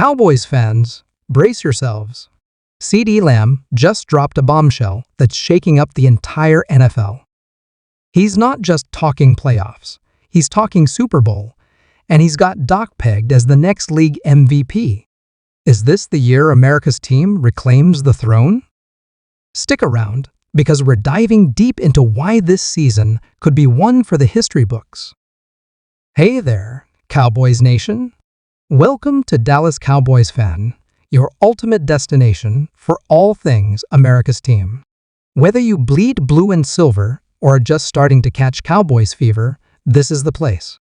Cowboys fans, brace yourselves. CeeDee Lamb just dropped a bombshell that's shaking up the entire NFL. He's not just talking playoffs, he's talking Super Bowl, and he's got Dak pegged as the next league MVP. Is this the year America's team reclaims the throne? Stick around, because we're diving deep into why this season could be one for the history books. Hey there, Cowboys Nation. Welcome to Dallas Cowboys Fan, your ultimate destination for all things America's team. Whether you bleed blue and silver or are just starting to catch Cowboys fever, this is the place.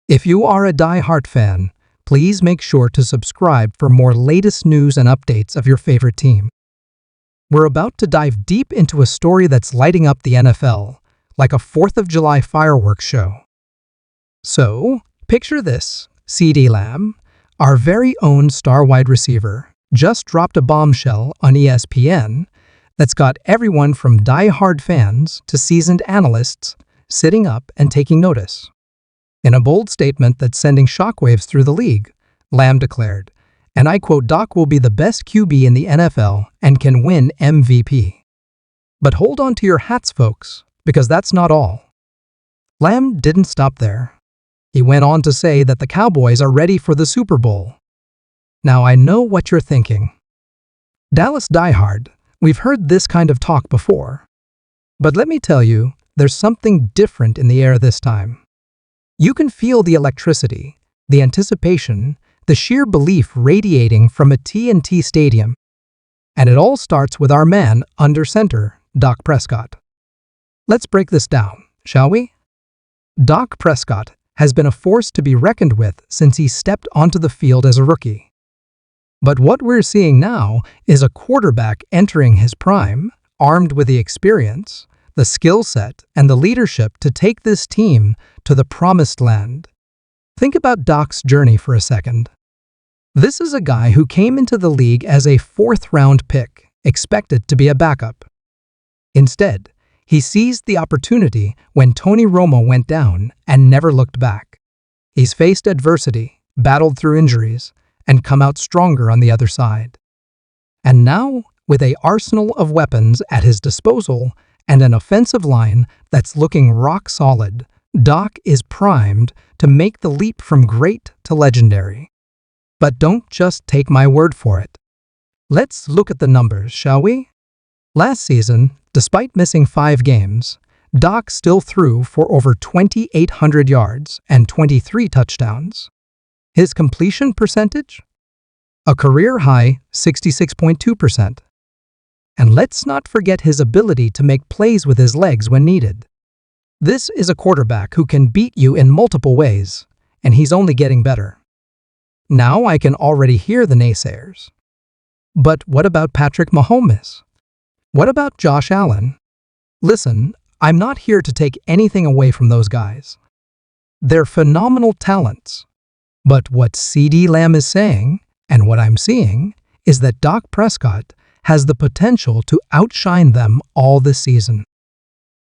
If you are a die-hard fan, please make sure to subscribe for more latest news and updates of your favorite team. We're about to dive deep into a story that's lighting up the NFL, like a 4th of July fireworks show. So, picture this. CeeDee Lamb, our very own star wide receiver, just dropped a bombshell on ESPN that's got everyone from die-hard fans to seasoned analysts sitting up and taking notice. In a bold statement that's sending shockwaves through the league, Lamb declared, and I quote, "Dak will be the best QB in the NFL and can win MVP." But hold on to your hats, folks, because that's not all. Lamb didn't stop there. He went on to say that the Cowboys are ready for the Super Bowl. Now I know what you're thinking. Dallas diehard, we've heard this kind of talk before. But let me tell you, there's something different in the air this time. You can feel the electricity, the anticipation, the sheer belief radiating from a TNT stadium. And it all starts with our man under center, Dak Prescott. Let's break this down, shall we? Dak Prescott has been a force to be reckoned with since he stepped onto the field as a rookie. But what we're seeing now is a quarterback entering his prime, armed with the experience, the skill set, and the leadership to take this team to the promised land. Think about Dak's journey for a second. This is a guy who came into the league as a 4th-round pick, expected to be a backup. Instead, he seized the opportunity when Tony Romo went down and never looked back. He's faced adversity, battled through injuries, and come out stronger on the other side. And now, with an arsenal of weapons at his disposal and an offensive line that's looking rock solid, Dak is primed to make the leap from great to legendary. But don't just take my word for it. Let's look at the numbers, shall we? Last season, despite missing 5 games, Dak still threw for over 2,800 yards and 23 touchdowns. His completion percentage? A career-high 66.2%. And let's not forget his ability to make plays with his legs when needed. This is a quarterback who can beat you in multiple ways, and he's only getting better. Now I can already hear the naysayers. But what about Patrick Mahomes? What about Josh Allen? Listen, I'm not here to take anything away from those guys. They're phenomenal talents. But what CeeDee Lamb is saying, and what I'm seeing, is that Dak Prescott has the potential to outshine them all this season.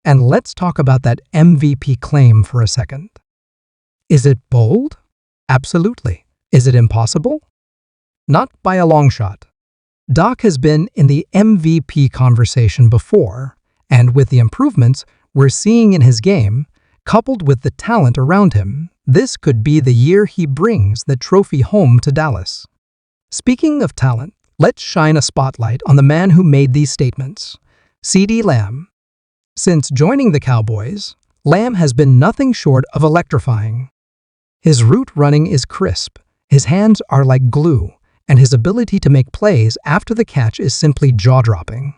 And let's talk about that MVP claim for a second. Is it bold? Absolutely. Is it impossible? Not by a long shot. Dak has been in the MVP conversation before, and with the improvements we're seeing in his game, coupled with the talent around him, this could be the year he brings the trophy home to Dallas. Speaking of talent, let's shine a spotlight on the man who made these statements, CeeDee Lamb. Since joining the Cowboys, Lamb has been nothing short of electrifying. His route running is crisp, his hands are like glue, and his ability to make plays after the catch is simply jaw-dropping.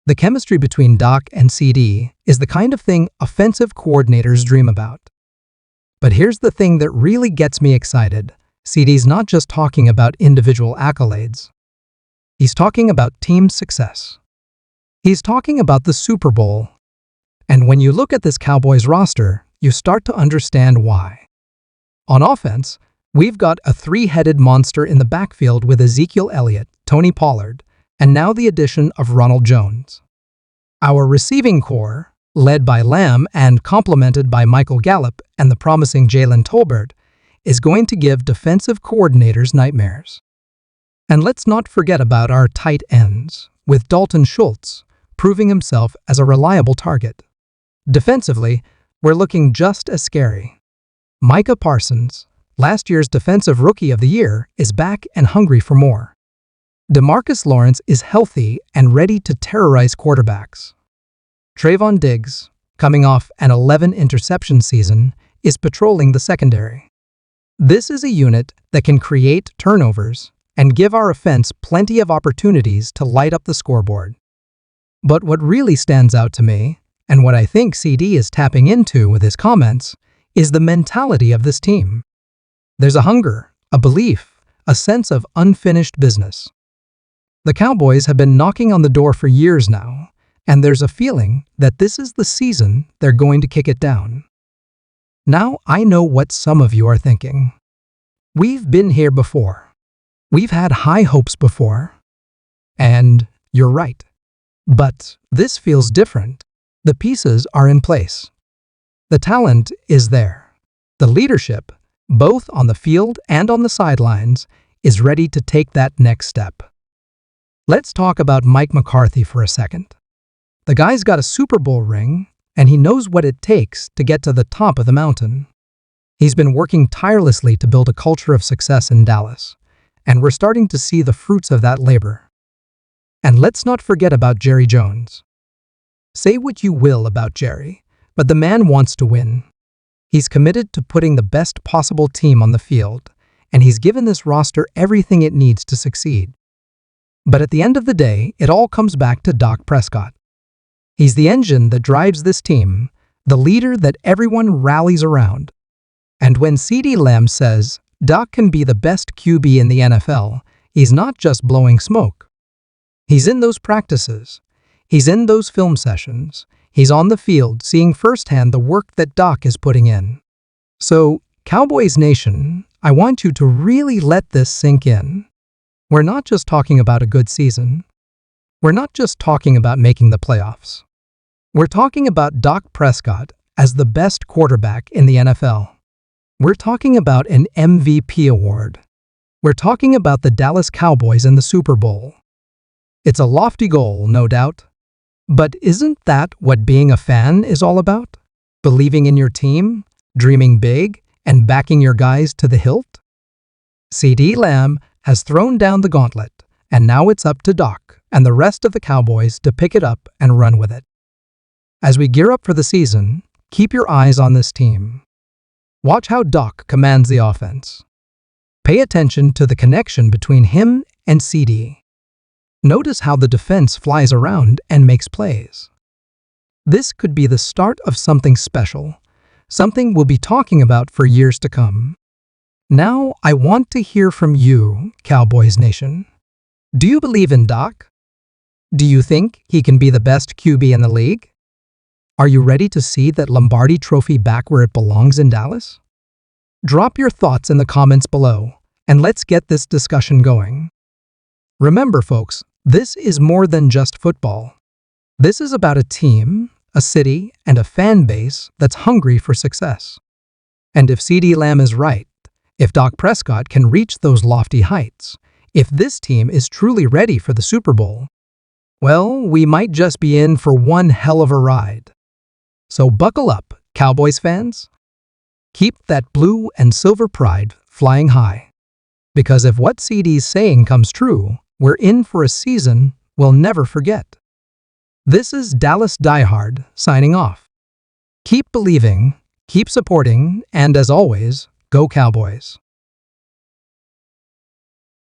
The chemistry between Dak and CeeDee is the kind of thing offensive coordinators dream about. But here's the thing that really gets me excited. CeeDee's not just talking about individual accolades. He's talking about team success. He's talking about the Super Bowl. And when you look at this Cowboys roster, you start to understand why. On offense, we've got a 3-headed monster in the backfield with Ezekiel Elliott, Tony Pollard, and now the addition of Ronald Jones. Our receiving core, led by Lamb and complemented by Michael Gallup and the promising Jalen Tolbert, is going to give defensive coordinators nightmares. And let's not forget about our tight ends, with Dalton Schultz proving himself as a reliable target. Defensively, we're looking just as scary. Micah Parsons, last year's Defensive Rookie of the Year, is back and hungry for more. DeMarcus Lawrence is healthy and ready to terrorize quarterbacks. Trayvon Diggs, coming off an 11-interception season, is patrolling the secondary. This is a unit that can create turnovers and give our offense plenty of opportunities to light up the scoreboard. But what really stands out to me, and what I think CD is tapping into with his comments, is the mentality of this team. There's a hunger, a belief, a sense of unfinished business. The Cowboys have been knocking on the door for years now, and there's a feeling that this is the season they're going to kick it down. Now I know what some of you are thinking. We've been here before. We've had high hopes before. And you're right. But this feels different. The pieces are in place. The talent is there. The leadership, both on the field and on the sidelines, is ready to take that next step. Let's talk about Mike McCarthy for a second. The guy's got a Super Bowl ring, and he knows what it takes to get to the top of the mountain. He's been working tirelessly to build a culture of success in Dallas, and we're starting to see the fruits of that labor. And let's not forget about Jerry Jones. Say what you will about Jerry, but the man wants to win. He's committed to putting the best possible team on the field, and he's given this roster everything it needs to succeed. But at the end of the day, it all comes back to Dak Prescott. He's the engine that drives this team, the leader that everyone rallies around. And when CeeDee Lamb says Dak can be the best QB in the NFL, he's not just blowing smoke. He's in those practices. He's in those film sessions. He's on the field seeing firsthand the work that Dak is putting in. So, Cowboys Nation, I want you to really let this sink in. We're not just talking about a good season. We're not just talking about making the playoffs. We're talking about Dak Prescott as the best quarterback in the NFL. We're talking about an MVP award. We're talking about the Dallas Cowboys in the Super Bowl. It's a lofty goal, no doubt. But isn't that what being a fan is all about? Believing in your team, dreaming big, and backing your guys to the hilt? CeeDee Lamb has thrown down the gauntlet, and now it's up to Dak and the rest of the Cowboys to pick it up and run with it. As we gear up for the season, keep your eyes on this team. Watch how Dak commands the offense. Pay attention to the connection between him and CD. Notice how the defense flies around and makes plays. This could be the start of something special, something we'll be talking about for years to come. Now, I want to hear from you, Cowboys Nation. Do you believe in Dak? Do you think he can be the best QB in the league? Are you ready to see that Lombardi Trophy back where it belongs in Dallas? Drop your thoughts in the comments below, and let's get this discussion going. Remember, folks, this is more than just football. This is about a team, a city, and a fan base that's hungry for success. And if CeeDee Lamb is right, if Dak Prescott can reach those lofty heights, if this team is truly ready for the Super Bowl, well, we might just be in for one hell of a ride. So buckle up, Cowboys fans. Keep that blue and silver pride flying high. Because if what CD's saying comes true, we're in for a season we'll never forget. This is Dallas Diehard signing off. Keep believing, keep supporting, and as always, go Cowboys.